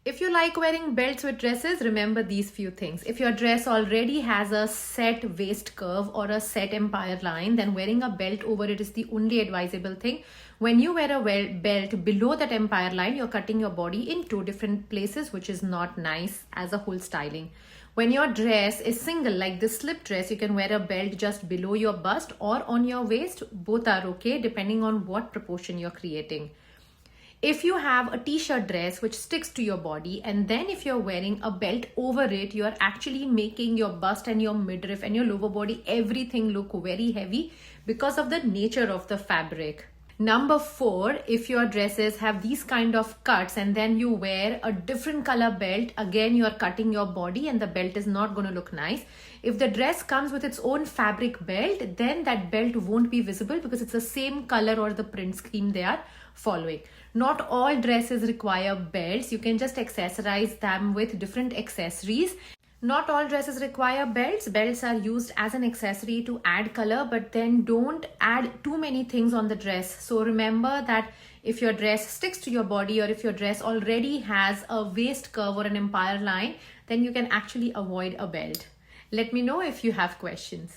If you like wearing belts with dresses, remember these few things. If your dress already has a set waist curve or a set empire line, then wearing a belt over it is the only advisable thing. When you wear a belt below that empire line, you're cutting your body in two different places, which is not nice as a whole styling. When your dress is single, like this slip dress, you can wear a belt just below your bust or on your waist. Both are okay depending on what proportion you're creating. If you have a t-shirt dress which sticks to your body, and then if you're wearing a belt over it, you're actually making your bust and your midriff and your lower body, everything look very heavy because of the nature of the fabric. Number 4, if your dresses have these kind of cuts and then you wear a different color belt, again you're cutting your body and the belt is not going to look nice. If the dress comes with its own fabric belt, then that belt won't be visible because it's the same color or the print scheme they are following. Not all dresses require belts. You can just accessorize them with different accessories. Not all dresses require belts. Belts are used as an accessory to add color, but then don't add too many things on the dress. So remember that if your dress sticks to your body, or if your dress already has a waist curve or an empire line, then you can actually avoid a belt. Let me know if you have questions.